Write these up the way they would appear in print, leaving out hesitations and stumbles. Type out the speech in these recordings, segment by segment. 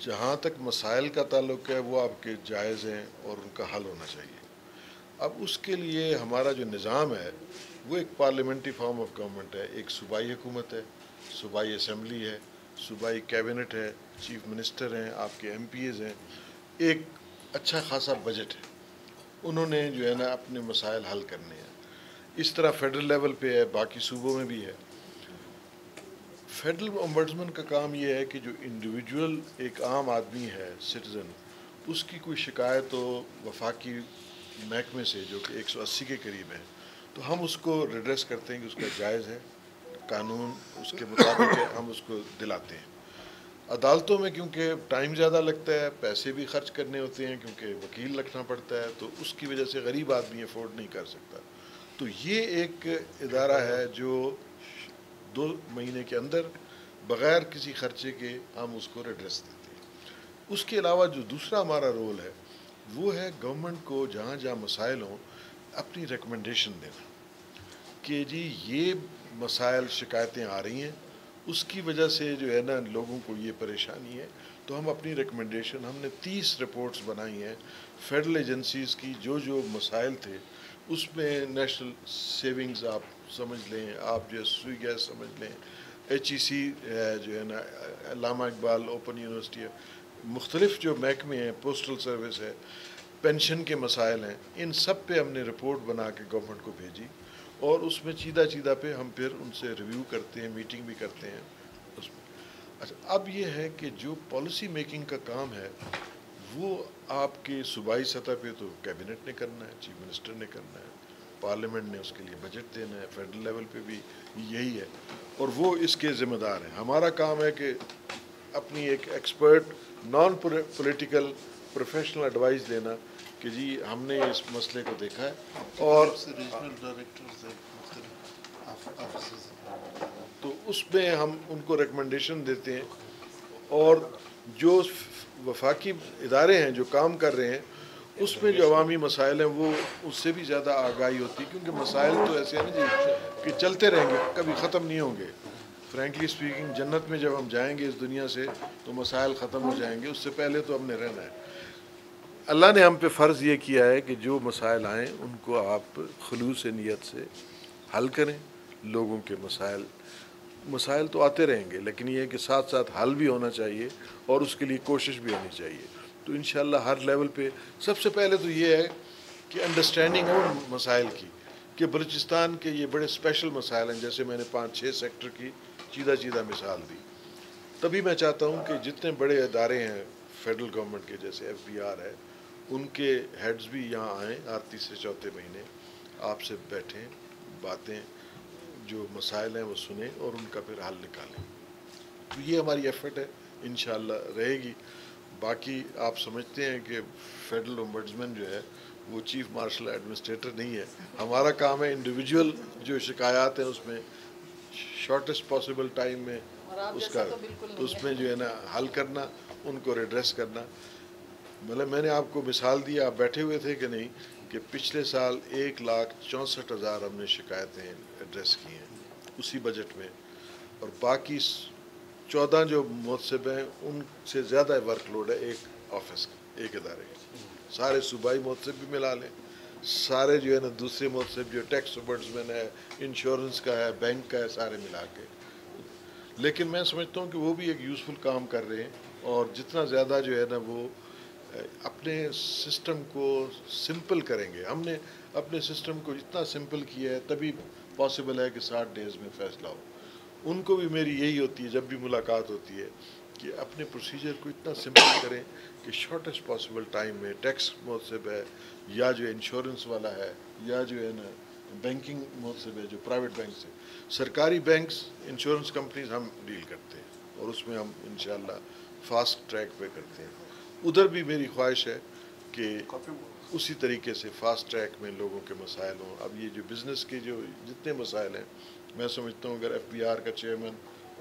جہاں تک مسائل کا تعلق ہے وہ آپ کے جائز ہیں اور ان کا حل ہونا چاہیے۔ اب اس کے لیے ہمارا جو نظام ہے وہ ایک پارلیمنٹری فارم آف گورنمنٹ ہے، ایک صوبائی حکومت ہے، صوبائی اسمبلی ہے، صوبائی کیبنٹ ہے، چیف منسٹر ہیں، آپ کے ایم پی ایز ہیں، ایک اچھا خاصا بجٹ ہے، انہوں نے جو ہے نا اپنے مسائل حل کرنے ہیں۔ اس طرح فیڈرل لیول پہ ہے، باقی صوبوں میں بھی ہے۔ فیڈرل امبڈسمن کا کام یہ ہے کہ جو انڈیویجول ایک عام آدمی ہے، سٹیزن، اس کی کوئی شکایت ہو وفاقی محکمے سے جو کہ 180 کے قریب ہے، تو ہم اس کو ریڈریس کرتے ہیں کہ اس کا جائز ہے، قانون اس کے مطابق ہے، ہم اس کو دلاتے ہیں۔ عدالتوں میں کیونکہ ٹائم زیادہ لگتا ہے، پیسے بھی خرچ کرنے ہوتے ہیں کیونکہ وکیل رکھنا پڑتا ہے، تو اس کی وجہ سے غریب آدمی افورڈ نہیں کر سکتا۔ تو یہ ایک ادارہ ہے جو 2 مہینے کے اندر بغیر کسی خرچے کے ہم اس کو ریڈریس دیتے ہیں۔ اس کے علاوہ جو دوسرا ہمارا رول ہے وہ ہے گورنمنٹ کو جہاں جہاں مسائل ہوں اپنی ریکمنڈیشن دینا کہ جی یہ مسائل شکایتیں آ رہی ہیں، اس کی وجہ سے جو ہے نا لوگوں کو یہ پریشانی ہے، تو ہم اپنی ریکمنڈیشن، ہم نے 30 رپورٹس بنائی ہیں فیڈرل ایجنسیز کی، جو مسائل تھے اس میں نیشنل سیونگز آپ سمجھ لیں، آپ جو ہے سوئی گیس سمجھ لیں، ایچ ای سی جو ہے نا، علامہ اقبال اوپن یونیورسٹی ہے، مختلف جو محکمے ہیں، پوسٹل سروس ہے، پینشن کے مسائل ہیں، ان سب پہ ہم نے رپورٹ بنا کے گورنمنٹ کو بھیجی، اور اس میں چیدہ پہ ہم پھر ان سے ریویو کرتے ہیں، میٹنگ بھی کرتے ہیں اس میں۔ اچھا، اب یہ ہے کہ جو پالیسی میکنگ کا کام ہے وہ آپ کے صوبائی سطح پہ تو کیبنٹ نے کرنا ہے، چیف منسٹر نے کرنا ہے، پارلیمنٹ نے اس کے لیے بجٹ دینا ہے، فیڈرل لیول پہ بھی یہی ہے، اور وہ اس کے ذمہ دار ہیں۔ ہمارا کام ہے کہ اپنی ایک expert non political professional advice دینا کہ جی ہم نے اس مسئلے کو دیکھا ہے، اور تو اس میں ہم ان کو ریکمنڈیشن دیتے ہیں، اور جو وفاقی ادارے ہیں جو کام کر رہے ہیں اس میں جو عوامی مسائل ہیں وہ اس سے بھی زیادہ آگاہی ہوتی ہے، کیونکہ مسائل تو ایسے ہیں نا جی کہ چلتے رہیں گے، کبھی ختم نہیں ہوں گے۔ فرینکلی اسپیکنگ، جنت میں جب ہم جائیں گے اس دنیا سے تو مسائل ختم ہو جائیں گے، اس سے پہلے تو ہم نے رہنا ہے۔ اللہ نے ہم پہ فرض یہ کیا ہے کہ جو مسائل آئیں ان کو آپ خلوص نیت سے حل کریں۔ لوگوں کے مسائل تو آتے رہیں گے، لیکن یہ ہے کہ ساتھ ساتھ حل بھی ہونا چاہیے اور اس کے لیے کوشش بھی ہونی چاہیے۔ تو انشاءاللہ ہر لیول پہ سب سے پہلے تو یہ ہے کہ انڈرسٹینڈنگ ہو مسائل کی، کہ بلوچستان کے یہ بڑے اسپیشل مسائل ہیں، جیسے میں نے 5-6 سیکٹر کی چیدہ مثال دی۔ تبھی میں چاہتا ہوں کہ جتنے بڑے ادارے ہیں فیڈرل گورنمنٹ کے، جیسے ایف بی آر ہے، ان کے ہیڈز بھی یہاں آئیں ہر تیسرے چوتھے مہینے، آپ سے بیٹھیں، باتیں، جو مسائل ہیں وہ سنیں اور ان کا پھر حل نکالیں۔ تو یہ ہماری ایفرٹ ہے، انشاءاللہ رہے گی۔ باقی آپ سمجھتے ہیں کہ فیڈرل امبڈسمن جو ہے وہ چیف مارشل ایڈمنسٹریٹر نہیں ہے، ہمارا کام ہے انڈیویجول جو شکایات ہیں اس میں شارٹیسٹ پاسبل ٹائم میں اس میں جو ہے نا حل کرنا، ان کو ریڈریس کرنا۔ مطلب میں نے آپ کو مثال دی، آپ بیٹھے ہوئے تھے کہ نہیں، کہ پچھلے سال 1,64,000 ہم نے شکایتیں ایڈریس کی ہیں اسی بجٹ میں، اور باقی 14 جو محتسب ہیں ان سے زیادہ ورک لوڈ ہے ایک آفس کا، ایک ادارے کا۔ سارے صوبائی محتسب بھی ملا لیں، سارے جو ہے نا دوسرے محتسب جو ٹیکس امبڈسمن ہے، انشورنس کا ہے، بینک کا ہے، سارے ملا کے۔ لیکن میں سمجھتا ہوں کہ وہ بھی ایک یوزفل کام کر رہے ہیں، اور جتنا زیادہ جو ہے نا وہ اپنے سسٹم کو سمپل کریں گے، ہم نے اپنے سسٹم کو اتنا سمپل کیا ہے تبھی پاسبل ہے کہ 60 ڈیز میں فیصلہ ہو۔ ان کو بھی میری یہی ہوتی ہے جب بھی ملاقات ہوتی ہے کہ اپنے پروسیجر کو اتنا سمپل کریں کہ شارٹیسٹ پاسبل ٹائم میں ٹیکس محتسب ہے، یا جو انشورنس والا ہے، یا جو ہے نا بینکنگ محتسب ہے جو پرائیویٹ بینک سے، سرکاری بینکس، انشورنس کمپنیز ہم ڈیل کرتے ہیں، اور اس میں ہم انشاءاللہ فاسٹ ٹریک پہ کرتے ہیں۔ ادھر بھی میری خواہش ہے کہ اسی طریقے سے فاسٹ ٹریک میں لوگوں کے مسائل ہوں۔ اب یہ جو بزنس کے جو جتنے مسائل ہیں، میں سمجھتا ہوں اگر ایف بی آر کا چیئرمین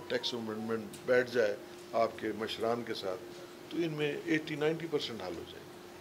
ٹیکس امینڈمنٹ بیٹھ جائے آپ کے مشران کے ساتھ تو ان میں 80-90% حل ہو جائے۔